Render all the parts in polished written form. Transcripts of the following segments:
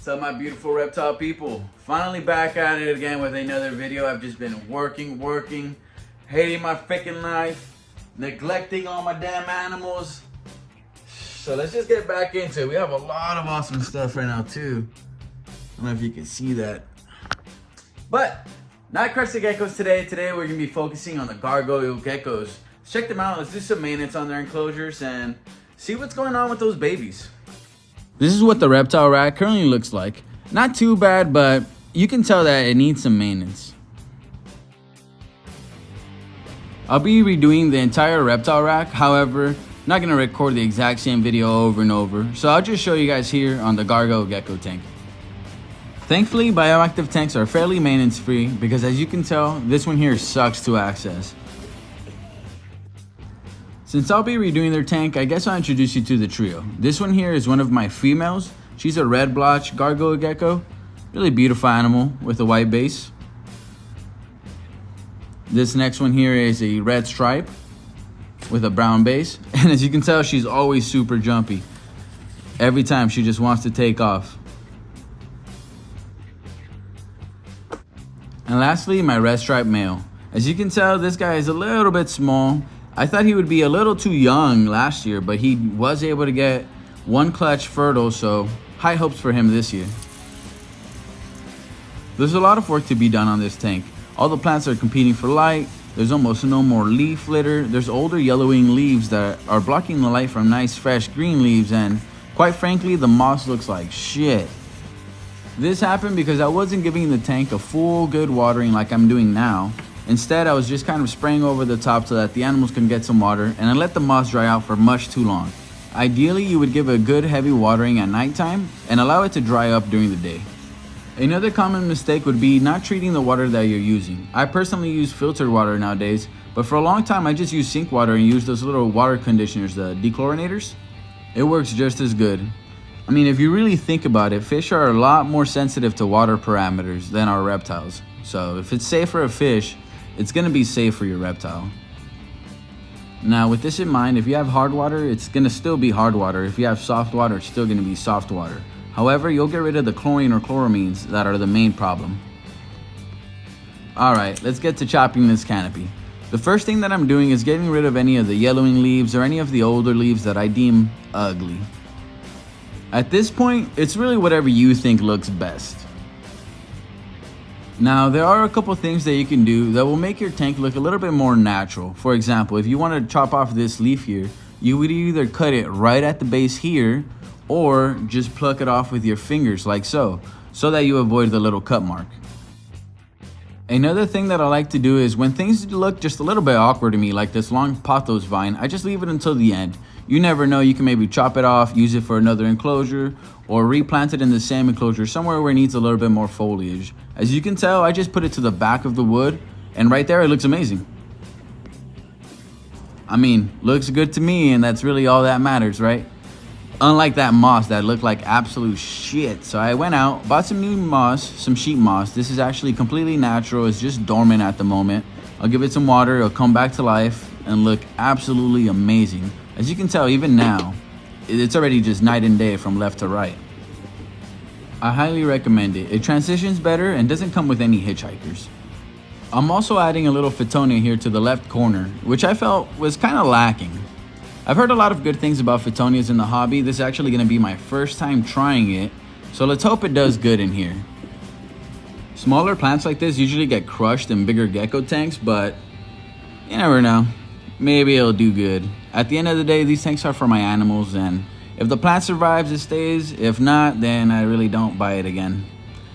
What's up, my beautiful reptile people? Finally back at it again with another video. I've just been working, hating my freaking life, neglecting all my damn animals. So let's just get back into it. We have a lot of awesome stuff right now too. I don't know if you can see that. But not crested geckos today. Today we're gonna be focusing on the Gargoyle Geckos. Let's check them out. Let's do some maintenance on their enclosures and see what's going on with those babies. This is what the reptile rack currently looks like. Not too bad, but you can tell that it needs some maintenance. I'll be redoing the entire reptile rack. However, I'm not gonna record the exact same video over and over. So I'll just show you guys here on the Gargoyle Gecko tank. Thankfully, bioactive tanks are fairly maintenance free because as you can tell, this one here sucks to access. Since I'll be redoing their tank, I guess I'll introduce you to the trio. This one here is one of my females. She's a red blotch Gargoyle Gecko. Really beautiful animal with a white base. This next one here is a red stripe with a brown base. And as you can tell, she's always super jumpy. Every time she just wants to take off. And lastly, my red stripe male. As you can tell, this guy is a little bit small. I thought he would be a little too young last year, but he was able to get one clutch fertile, so high hopes for him this year. There's a lot of work to be done on this tank. All the plants are competing for light. There's almost no more leaf litter. There's older yellowing leaves that are blocking the light from nice fresh green leaves, and quite frankly, the moss looks like shit. This happened because I wasn't giving the tank a full good watering like I'm doing now. Instead, I was just kind of spraying over the top so that the animals can get some water, and I let the moss dry out for much too long. Ideally, you would give a good heavy watering at nighttime and allow it to dry up during the day. Another common mistake would be not treating the water that you're using. I personally use filtered water nowadays, but for a long time I just used sink water and used those little water conditioners, the dechlorinators. It works just as good. I mean, if you really think about it, fish are a lot more sensitive to water parameters than our reptiles. So if it's safe for a fish, it's gonna be safe for your reptile. Now with this in mind, if you have hard water, it's gonna still be hard water. If you have soft water, it's still gonna be soft water. However, you'll get rid of the chlorine or chloramines that are the main problem. Alright, let's get to chopping this canopy. The first thing that I'm doing is getting rid of any of the yellowing leaves or any of the older leaves that I deem ugly. At this point, it's really whatever you think looks best. Now, there are a couple things that you can do that will make your tank look a little bit more natural. For example, if you want to chop off this leaf here, you would either cut it right at the base here or just pluck it off with your fingers like so that you avoid the little cut mark. Another thing that I like to do is when things look just a little bit awkward to me, like this long pothos vine, I just leave it until the end. You never know, you can maybe chop it off, use it for another enclosure, or replant it in the same enclosure somewhere where it needs a little bit more foliage. As you can tell, I just put it to the back of the wood, and right there it looks amazing. I mean, looks good to me, and that's really all that matters, right? Unlike that moss that looked like absolute shit. So I went out, bought some new moss, some sheep moss. This is actually completely natural, it's just dormant at the moment. I'll give it some water, it'll come back to life and look absolutely amazing. As you can tell, even now, it's already just night and day from left to right. I highly recommend it. It transitions better and doesn't come with any hitchhikers. I'm also adding a little Fittonia here to the left corner, which I felt was kind of lacking. I've heard a lot of good things about Fittonias in the hobby. This is actually going to be my first time trying it, so let's hope it does good in here. Smaller plants like this usually get crushed in bigger gecko tanks, but you never know. Maybe it'll do good. At the end of the day, these tanks are for my animals, and if the plant survives, it stays. If not, then I really don't buy it again.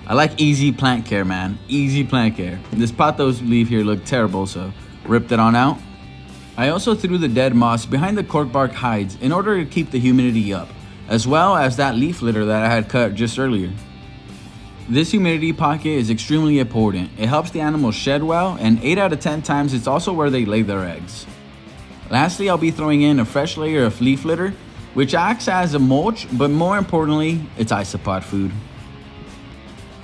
I like easy plant care, man. Easy plant care. This pothos leaf here looked terrible, so ripped it on out. I also threw the dead moss behind the cork bark hides in order to keep the humidity up, as well as that leaf litter that I had cut just earlier. This humidity pocket is extremely important. It helps the animals shed well, and 8 out of 10 times it's also where they lay their eggs. Lastly, I'll be throwing in a fresh layer of leaf litter, which acts as a mulch, but more importantly, it's isopod food.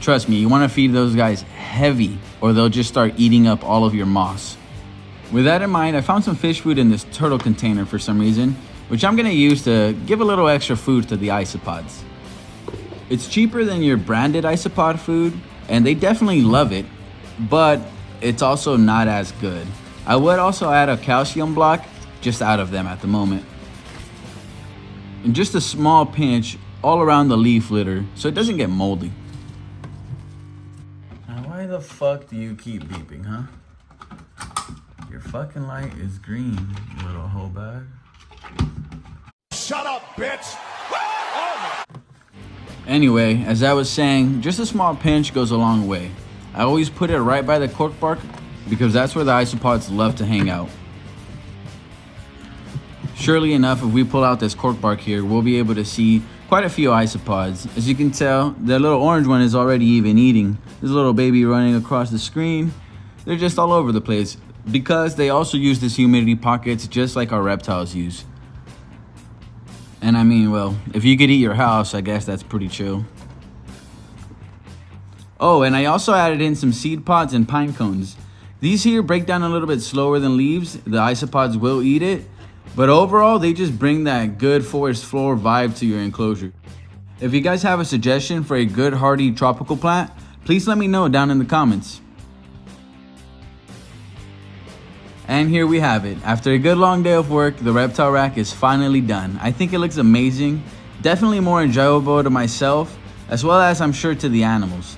Trust me, you want to feed those guys heavy or they'll just start eating up all of your moss. With that in mind, I found some fish food in this turtle container for some reason, which I'm going to use to give a little extra food to the isopods. It's cheaper than your branded isopod food, and they definitely love it, but it's also not as good. I would also add a calcium block just out of them at the moment. And just a small pinch all around the leaf litter so it doesn't get moldy. Now why the fuck do you keep beeping, huh? Your fucking light is green, you little hoe bag. Shut up, bitch! Anyway, as I was saying, just a small pinch goes a long way. I always put it right by the cork bark because that's where the isopods love to hang out. Surely enough, if we pull out this cork bark here, we'll be able to see quite a few isopods. As you can tell, the little orange one is already even eating. This little baby running across the screen. They're just all over the place because they also use this humidity pockets just like our reptiles use. And I mean, well, if you could eat your house, I guess that's pretty chill. Oh, and I also added in some seed pods and pine cones. These here break down a little bit slower than leaves. The isopods will eat it, but overall, they just bring that good forest floor vibe to your enclosure. If you guys have a suggestion for a good hardy tropical plant, please let me know down in the comments. And here we have it. After a good long day of work, the reptile rack is finally done. I think it looks amazing. Definitely more enjoyable to myself, as well as I'm sure to the animals.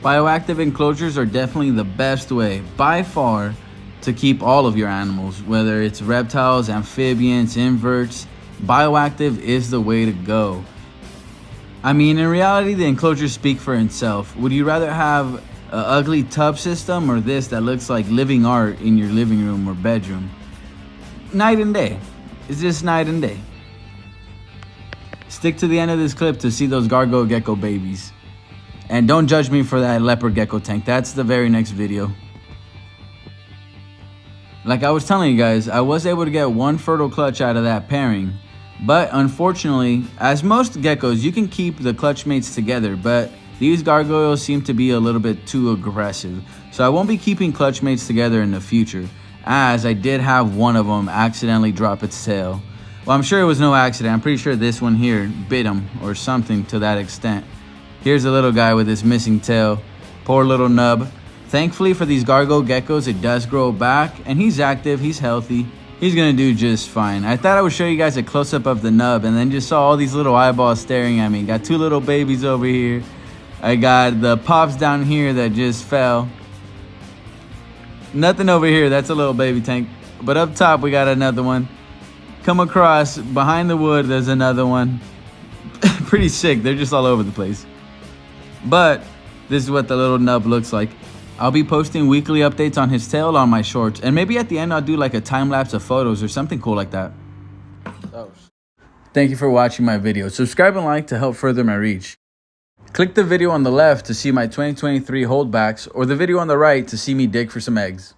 Bioactive enclosures are definitely the best way, by far, to keep all of your animals, whether it's reptiles, amphibians, inverts. Bioactive is the way to go. I mean, in reality, the enclosures speak for itself. Would you rather have an ugly tub system or this that looks like living art in your living room or bedroom? Night and day. It's just night and day. Stick to the end of this clip to see those gargoyle gecko babies. And don't judge me for that leopard gecko tank. That's the very next video. Like I was telling you guys, I was able to get one fertile clutch out of that pairing. But unfortunately, as most geckos, you can keep the clutch mates together, but these gargoyles seem to be a little bit too aggressive. So I won't be keeping clutch mates together in the future, as I did have one of them accidentally drop its tail. Well, I'm sure it was no accident. I'm pretty sure this one here bit him or something to that extent. Here's a little guy with his missing tail. Poor little nub. Thankfully for these gargoyle geckos, it does grow back, and he's active, he's healthy. He's gonna do just fine. I thought I would show you guys a close-up of the nub, and then just saw all these little eyeballs staring at me. Got two little babies over here. I got the pops down here that just fell. Nothing over here, that's a little baby tank. But up top, we got another one. Come across, behind the wood, there's another one. Pretty sick, they're just all over the place. But this is what the little nub looks like. I'll be posting weekly updates on his tail on my shorts, and maybe at the end I'll do like a time lapse of photos or something cool like that. Thank you for watching my video. Subscribe and like to help further my reach. Click the video on the left to see my 2023 holdbacks, or the video on the right to see me dig for some eggs.